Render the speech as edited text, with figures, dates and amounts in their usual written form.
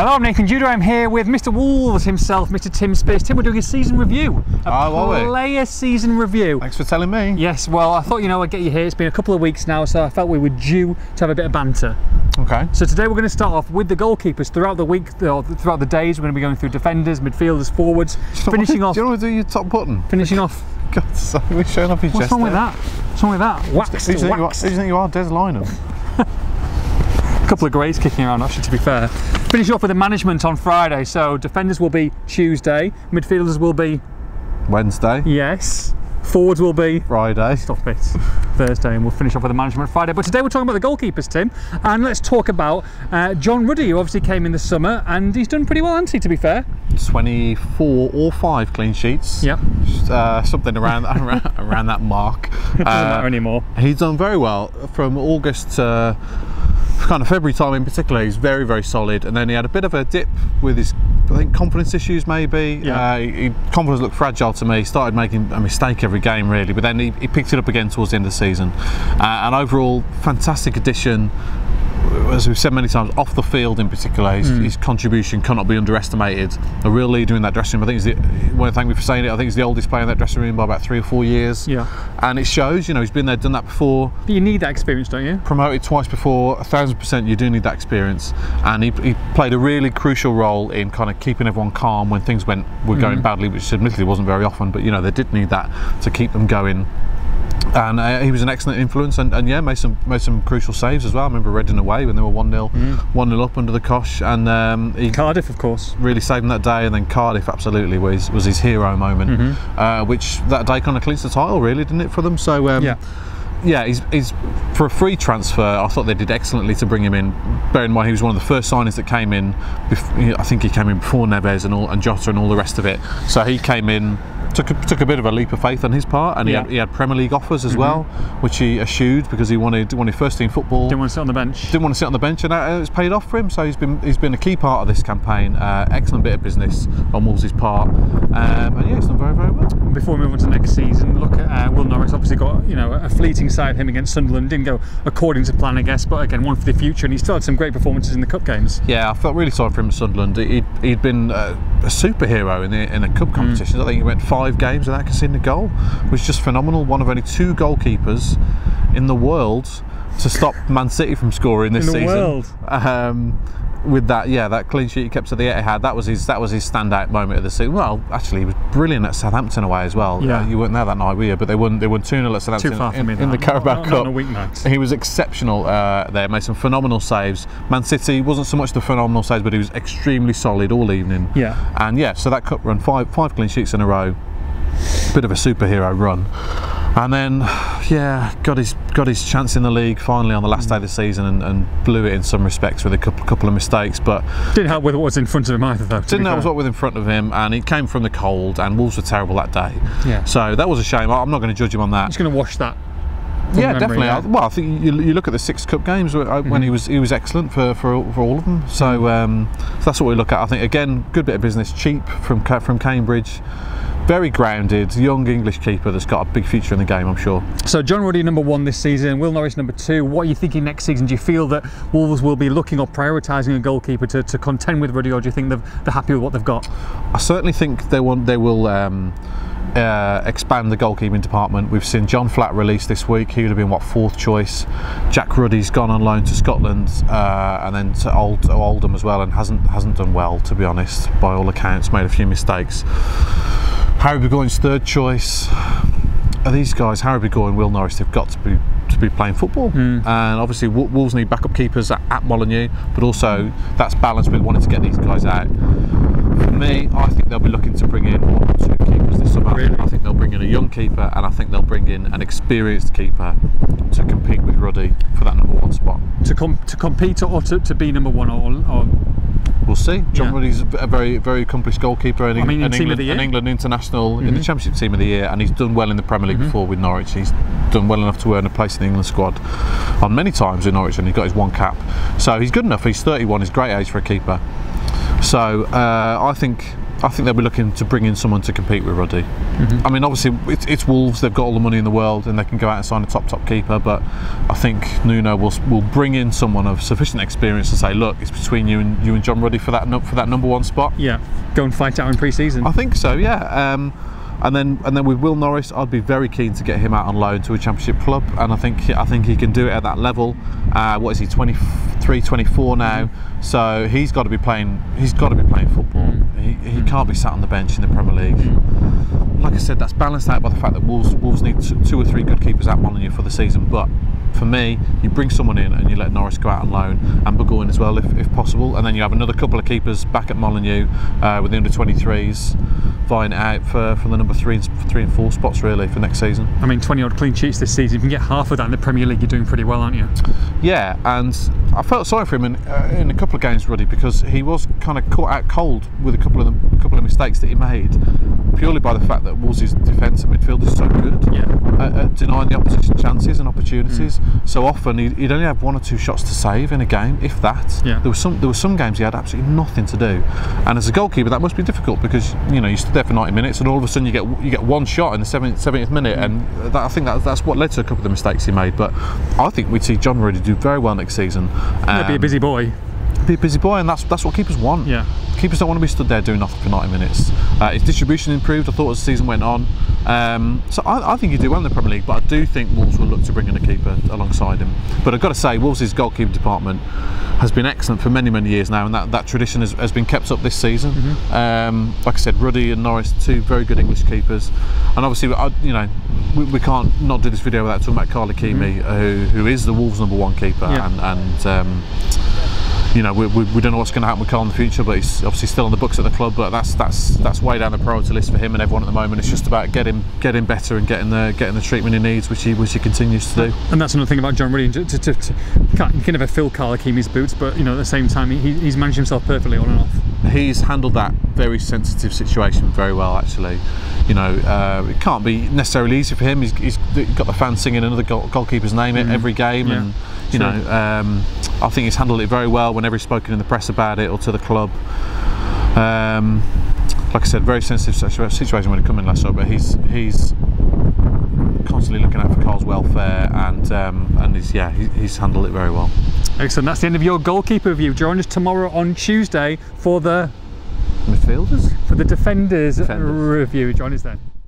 Hello, I'm Nathan Judah. I'm here with Mr. Wolves himself, Mr. Tim Spiers. Tim, we're doing a season review. A player season review. Thanks for telling me. Yes, well, I thought, I'd get you here. It's been a couple of weeks now, so I felt we were due to have a bit of banter. Okay. So today we're going to start off with the goalkeepers. Throughout the week, throughout the days, we're going to be going through defenders, midfielders, forwards, finishing off. Do you want to do your top button? Finishing off. God's sake, we're showing off his chest. What's wrong with that? What's wrong with that? Wax. Who do you think you are, Des Lynam? Couple of greys kicking around, actually, to be fair. Finish off with the management on Friday. So defenders will be Tuesday, midfielders will be Wednesday. Yes. Forwards will be Friday. Stop it. Thursday, and we'll finish off with the management Friday. But today we're talking about the goalkeepers, Tim, and let's talk about John Ruddy, who obviously came in the summer, and he's done pretty well, hasn't he, to be fair? 24 or 5 clean sheets. Yep. Something around that mark. It doesn't matter anymore. He's done very well from August to kind of February time in particular. He's very, very solid, and then he had a bit of a dip with his, I think, confidence issues maybe. Yeah. Confidence looked fragile to me. He started making a mistake every game really, but then he picked it up again towards the end of the season. And overall, fantastic addition. As we've said many times, off the field in particular, his contribution cannot be underestimated. A real leader in that dressing room. I think I want to thank me for saying it. I think he's the oldest player in that dressing room by about 3 or 4 years. Yeah. And it shows. He's been there, done that before. But you need that experience, don't you? Promoted twice before, 1000%. You do need that experience. And he played a really crucial role in kind of keeping everyone calm when things were going badly, which admittedly wasn't very often. But they did need that to keep them going. And he was an excellent influence, and yeah, made some crucial saves as well. I remember Reading away when they were 1-0 up under the cosh, and Cardiff, of course, really saved them that day. And then Cardiff absolutely was his hero moment, which that day kind of clinched the title, really, didn't it, for them? So yeah, he's for a free transfer. I thought they did excellently to bring him in. Bear in mind, he was one of the first signings that came in. I think he came in before Neves and Jota and all the rest of it. So he came in. Took a bit of a leap of faith on his part, and he had Premier League offers as well, which he eschewed because he wanted first team football. Didn't want to sit on the bench. Didn't want to sit on the bench, and it's paid off for him. So he's been a key part of this campaign. Excellent bit of business on Wolves' part, and yeah, he's done very, very well. Before we move on to next season, look at Will Norris. Obviously got a fleeting side of him against Sunderland. Didn't go according to plan, I guess, but again, one for the future, and he still had some great performances in the cup games. Yeah, I felt really sorry for him at Sunderland. He'd been a superhero in the cup competitions. I think he went 5 games without conceding a goal, which is just phenomenal. One of only 2 goalkeepers in the world to stop Man City from scoring this season. World. With that clean sheet he kept at the Etihad, that was his standout moment of the season. Well, actually, he was brilliant at Southampton away as well. Yeah. You weren't there that night, were you? But they won 2-0 at Southampton in the Carabao Cup. A week, Max. He was exceptional there. Made some phenomenal saves. Man City wasn't so much the phenomenal saves, but he was extremely solid all evening. Yeah. And yeah, so that cup run, five clean sheets in a row. Bit of a superhero run, and then yeah, got his chance in the league finally on the last day of the season, and blew it in some respects with a couple of mistakes, but didn't help with what was in front of him either, though. Didn't help with what was in front of him, and he came from the cold, and Wolves were terrible that day. Yeah. So that was a shame. I'm not going to judge him on that. Just going to wash that. Yeah, definitely. Yeah. Well, I think you look at the 6 cup games when he was excellent for all of them. So that's what we look at. I think again, good bit of business, cheap from Cambridge. Very grounded, young English keeper that's got a big future in the game, I'm sure. So John Ruddy #1 this season, Will Norris #2. What are you thinking next season? Do you feel that Wolves will be looking or prioritising a goalkeeper to contend with Ruddy, or do you think they're happy with what they've got? I certainly think they will expand the goalkeeping department. We've seen John Flatt released this week. He would have been what, 4th choice. Jack Ruddy's gone on loan to Scotland, and then to Oldham as well, and hasn't done well, to be honest, by all accounts. Made a few mistakes. Harry Burgoyne's 3rd choice. These guys, Harry Burgoyne and Will Norris, they've got to be playing football, and obviously Wolves need backup keepers at Molineux, but also that's balanced with wanting to get these guys out. For me, I think they'll be looking to bring in 1 or 2 keepers this summer. Really? I think they'll bring in a young keeper, and I think they'll bring in an experienced keeper to compete with Ruddy for that #1 spot. To compete or to be #1 or We'll see. John Ruddy's a very, very accomplished goalkeeper, and an England international in the Championship Team of the Year, and he's done well in the Premier League before with Norwich. He's done well enough to earn a place in the England squad on many times in Norwich, and he got his 1 cap. So he's good enough. He's 31. He's a great age for a keeper. So I think I think they'll be looking to bring in someone to compete with Ruddy. I mean, obviously it's Wolves, they've got all the money in the world and they can go out and sign a top keeper, but I think Nuno will bring in someone of sufficient experience to say, look, it's between you and John Ruddy for that number one spot. Yeah, go and fight out in pre-season. I think so, yeah. And then with Will Norris, I'd be very keen to get him out on loan to a Championship club, and I think he can do it at that level. What is he, 23, 24 now? So he's got to be playing. He's got to be playing football. He can't be sat on the bench in the Premier League. Like I said, that's balanced out by the fact that Wolves need 2 or 3 good keepers at Molineux for the season. But for me, you bring someone in and you let Norris go out on loan, and Burgoyne as well if possible, and then you have another couple of keepers back at Molineux with the under-23s vying it out for the number 3 and 4 spots really for next season. I mean, 20-odd clean sheets this season. If you can get half of that in the Premier League, you're doing pretty well, aren't you? Yeah, and I felt sorry for him in a couple of games, Ruddy, because he was kind of caught out cold with a couple of mistakes that he made, purely by the fact that Wolves' defence and midfield is so good at denying the opposition chances and opportunities. So often he'd only have 1 or 2 shots to save in a game, if that. There were some games he had absolutely nothing to do, and as a goalkeeper that must be difficult, because you stood there for 90 minutes and all of a sudden you get 1 shot in the 70th minute, and I think that's what led to a couple of the mistakes he made. But I think we'd see John Ruddy do very well next season. He'll be a busy boy. Be a busy boy, and that's what keepers want. Keepers don't want to be stood there doing nothing for 90 minutes. His distribution improved, I thought, as the season went on. So I think he'd do well in the Premier League, but I do think Wolves will look to bring in a keeper alongside him. But I've got to say, Wolves' goalkeeping department has been excellent for many years now, and that tradition has been kept up this season. Like I said, Ruddy and Norris, 2 very good English keepers, and obviously we can't not do this video without talking about Carly Keamy, who is the Wolves' #1 keeper, and we don't know what's going to happen with Carl in the future, but he's obviously still on the books at the club. But that's way down the priority list for him and everyone at the moment. It's just about getting better and getting the treatment he needs, which he continues to do. And that's another thing about John Ruddy. You can never fill Carl Keamy's boots, but at the same time he's managed himself perfectly on and off. He's handled that very sensitive situation very well, actually. It can't be necessarily easy for him. He's got the fans singing another goalkeeper's name every game, and I think he's handled it very well whenever he's spoken in the press about it or to the club. Like I said, very sensitive situation when it came in last summer, but he's constantly looking out for Carl's welfare, and he's handled it very well. Excellent. That's the end of your goalkeeper review. Join us tomorrow on Tuesday for the midfielders, for the defenders review. Join us then.